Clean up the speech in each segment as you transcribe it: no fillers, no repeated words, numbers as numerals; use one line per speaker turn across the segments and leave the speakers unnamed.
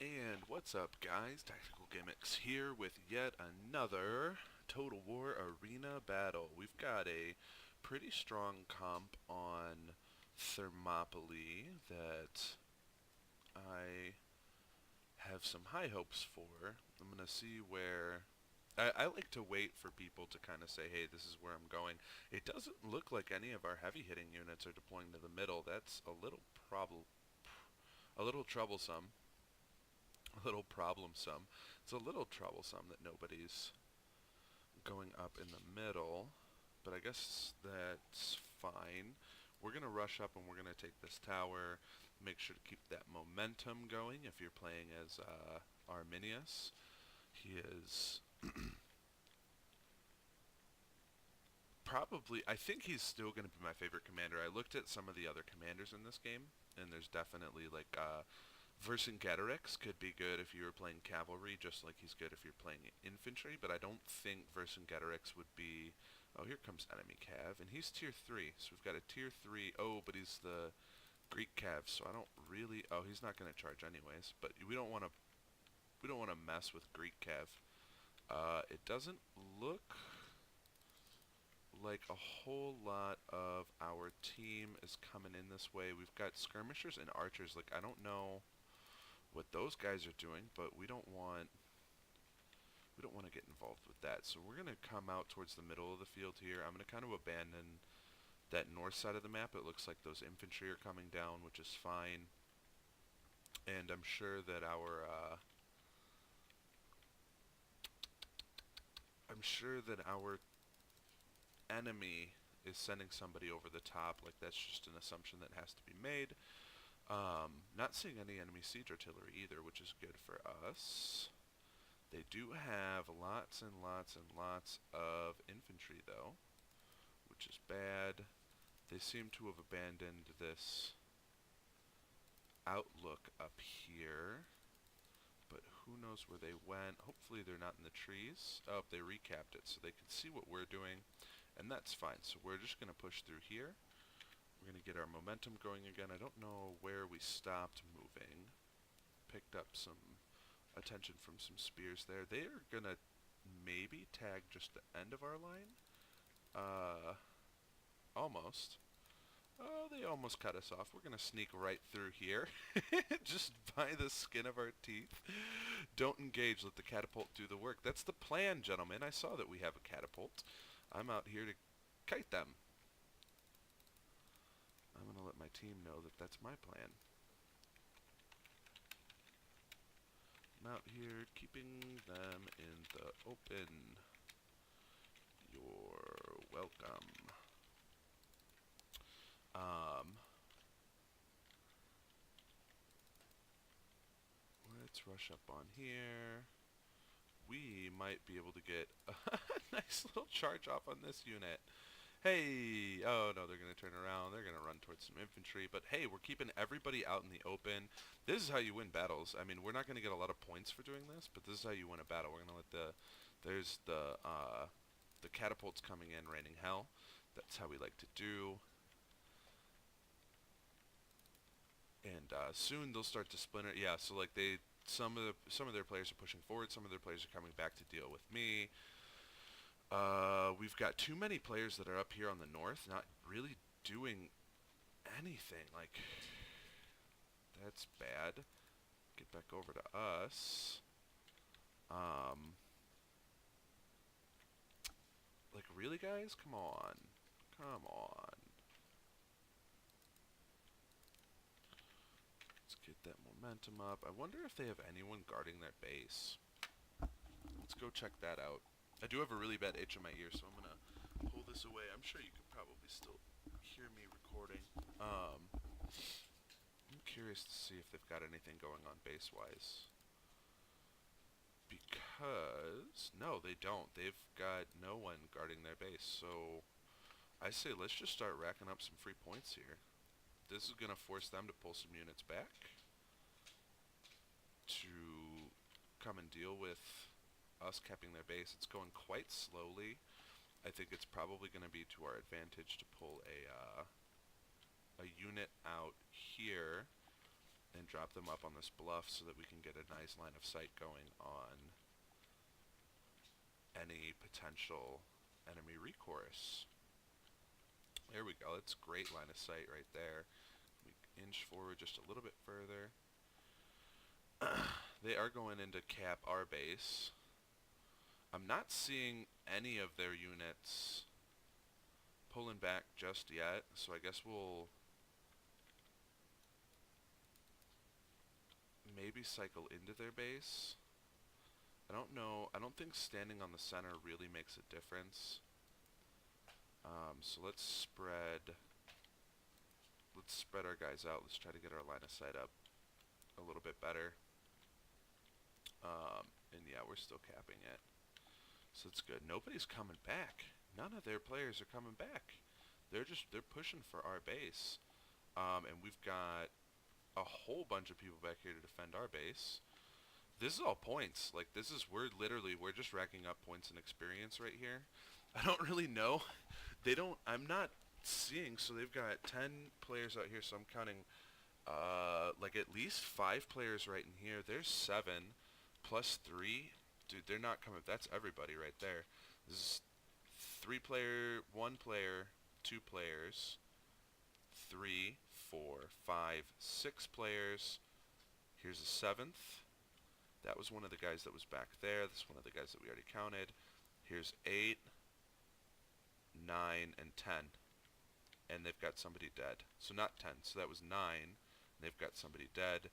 And what's up, guys? Tactical Gimmicks here with yet another Total War Arena battle. We've got a pretty strong comp on Thermopylae that I have some high hopes for. I'm going to see where... I like to wait for people to kind of say, hey, this is where I'm going. It doesn't look like any of our heavy-hitting units are deploying to the middle. That's a little troublesome. A little problemsome. It's a little troublesome that nobody's going up in the middle, but I guess that's fine. We're going to rush up and we're going to take this tower. Make sure to keep that momentum going if you're playing as Arminius. He is probably, I think he's still going to be my favorite commander. I looked at some of the other commanders in this game, and there's definitely like Vercingetorix could be good if you were playing cavalry, just like he's good if you're playing infantry, but I don't think Vercingetorix would be... Oh, here comes enemy cav, and he's tier 3, so we've got a tier 3... Oh, but he's the Greek cav, so I don't really... Oh, he's not going to charge anyways, but we don't want to mess with Greek cav. It doesn't look like a whole lot of our team is coming in this way. We've got skirmishers and archers. Like, I don't know what those guys are doing, but we don't want to get involved with that. So we're going to come out towards the middle of the field here. I'm going to kind of abandon that north side of the map. It looks like those infantry are coming down, which is fine. And I'm sure that our enemy is sending somebody over the top. Like, that's just an assumption that has to be made. Not seeing any enemy siege artillery either, which is good for us. They do have lots and lots and lots of infantry, though, which is bad. They seem to have abandoned this outlook up here, but who knows where they went. Hopefully they're not in the trees. Oh, they recapped it, so they can see what we're doing, and that's fine. So we're just going to push through here. We're going to get our momentum going again. I don't know where we stopped moving. Picked up some attention from some spears there. They are going to maybe tag just the end of our line. Almost. Oh, they almost cut us off. We're going to sneak right through here. Just by the skin of our teeth. Don't engage. Let the catapult do the work. That's the plan, gentlemen. I saw that we have a catapult. I'm out here to kite them. I'm going to let my team know that that's my plan. I'm out here keeping them in the open. You're welcome. Let's rush up on here. We might be able to get a nice little charge off on this unit. Hey! Oh, no, they're going to turn around. They're going to run towards some infantry. But, hey, we're keeping everybody out in the open. This is how you win battles. I mean, we're not going to get a lot of points for doing this, but this is how you win a battle. We're going to let the... There's the catapults coming in, raining hell. That's how we like to do. And soon they'll start to splinter. Yeah, so, like, some of their players are pushing forward. Some of their players are coming back to deal with me. We've got too many players that are up here on the north, not really doing anything. Like, that's bad. Get back over to us. Like, really, guys? Come on. Come on. Let's get that momentum up. I wonder if they have anyone guarding their base. Let's go check that out. I do have a really bad itch in my ear, so I'm going to pull this away. I'm sure you could probably still hear me recording. I'm curious to see if they've got anything going on base-wise. Because... No, they don't. They've got no one guarding their base, so... I say let's just start racking up some free points here. This is going to force them to pull some units back to come and deal with us capping their base. It's going quite slowly. I think it's probably going to be to our advantage to pull a unit out here and drop drop them up on this bluff so that we can get a nice line of sight going on any potential enemy recourse. There we go. That's great line of sight right there. We inch forward just a little bit further. They are going in to cap our base. I'm not seeing any of their units pulling back just yet, so I guess we'll maybe cycle into their base. I don't know. I don't think standing on the center really makes a difference. So let's spread our guys out. Let's try to get our line of sight up a little bit better. And yeah, we're still capping it. So it's good. Nobody's coming back. None of their players are coming back. They're pushing for our base. And we've got a whole bunch of people back here to defend our base. This is all points. Like, we're just racking up points and experience right here. I don't really know. I'm not seeing, so they've got 10 players out here, so I'm counting, like at least 5 players right in here. There's 7, plus 3. Dude, they're not coming. That's everybody right there. This is 3 player, 1 player, 2 players, 3, 4, 5, 6 players. Here's a 7th. That was one of the guys that was back there. This is one of the guys that we already counted. Here's 8, 9, and 10. And they've got somebody dead. So not 10. So that was 9. And they've got somebody dead.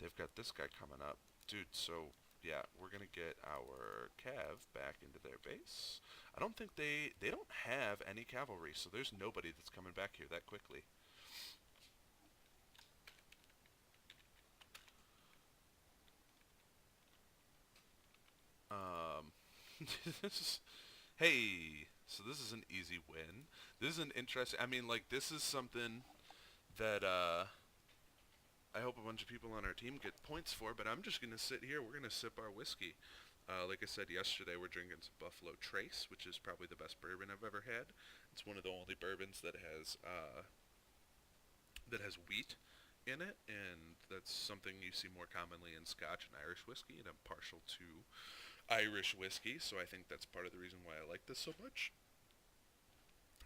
They've got this guy coming up. Dude, so yeah, we're going to get our cav back into their base. I don't think they don't have any cavalry, so there's nobody that's coming back here that quickly. Hey, so this is an easy win. This is an interesting, I mean, like, this is something that, I hope a bunch of people on our team get points for, but I'm just going to sit here. We're going to sip our whiskey. Like I said yesterday, we're drinking some Buffalo Trace, which is probably the best bourbon I've ever had. It's one of the only bourbons that has wheat in it, and that's something you see more commonly in Scotch and Irish whiskey, and I'm partial to Irish whiskey, so I think that's part of the reason why I like this so much.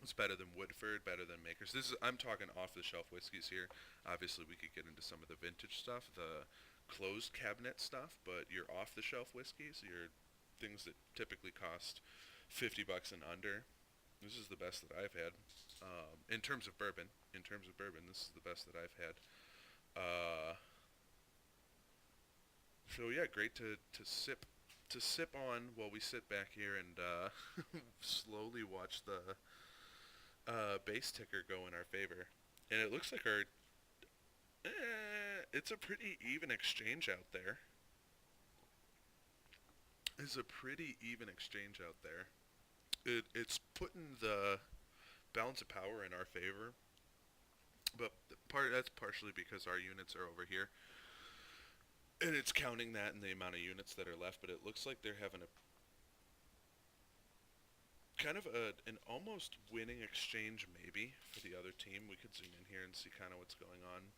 It's better than Woodford, better than Makers. I'm talking off-the-shelf whiskeys here. Obviously, we could get into some of the vintage stuff, the closed cabinet stuff, but your off-the-shelf whiskeys, your things that typically cost $50 and under, this is the best that I've had. In terms of bourbon, this is the best that I've had. So yeah, great to sip on while we sit back here and slowly watch the base ticker go in our favor. And it looks like it's a pretty even exchange out there. It's putting the balance of power in our favor, but that's partially because our units are over here. And it's counting that in the amount of units that are left, but it looks like they're having an almost winning exchange maybe for the other team. We could zoom in here and see kind of what's going on.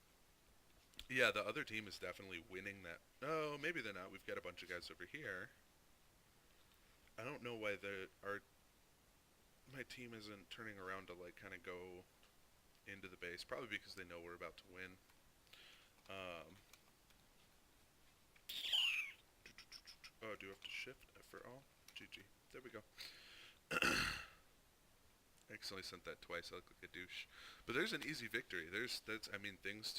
Yeah, the other team is definitely winning that. Oh, maybe they're not. We've got a bunch of guys over here. I don't know why my team isn't turning around to like kind of go into the base. Probably because they know we're about to win. Oh, do I have to shift for all? GG. There we go. I accidentally sent that twice. I look like a douche. But there's an easy victory. Things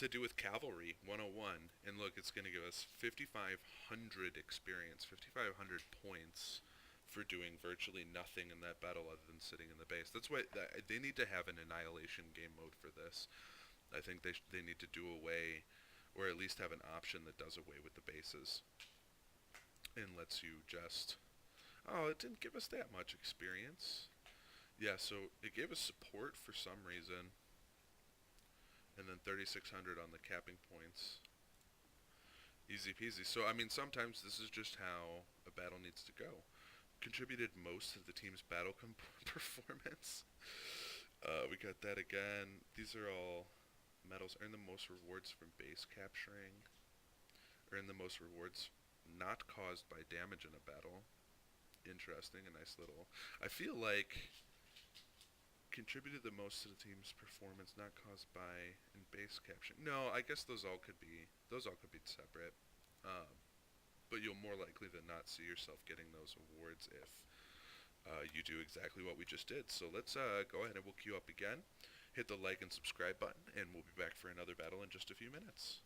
to do with cavalry 101. And look, it's going to give us 5,500 experience, 5,500 points for doing virtually nothing in that battle other than sitting in the base. That's why they need to have an annihilation game mode for this. I think they need to do away, or at least have an option that does away with the bases and lets you just... Oh, it didn't give us that much experience. Yeah, so it gave us support for some reason. And then 3,600 on the capping points. Easy peasy. So, I mean, sometimes this is just how a battle needs to go. Contributed most of the team's battle performance. We got that again. These are all medals. Earn the most rewards from base capturing. Earn the most rewards not caused by damage in a battle. Interesting, a nice little... I feel like contributed the most to the team's performance not caused by in base capturing. No, I guess those all could be separate. Um, but you'll more likely than not see yourself getting those awards if you do exactly what we just did. So let's go ahead and we'll queue up again. Hit the like and subscribe button, and we'll be back for another battle in just a few minutes.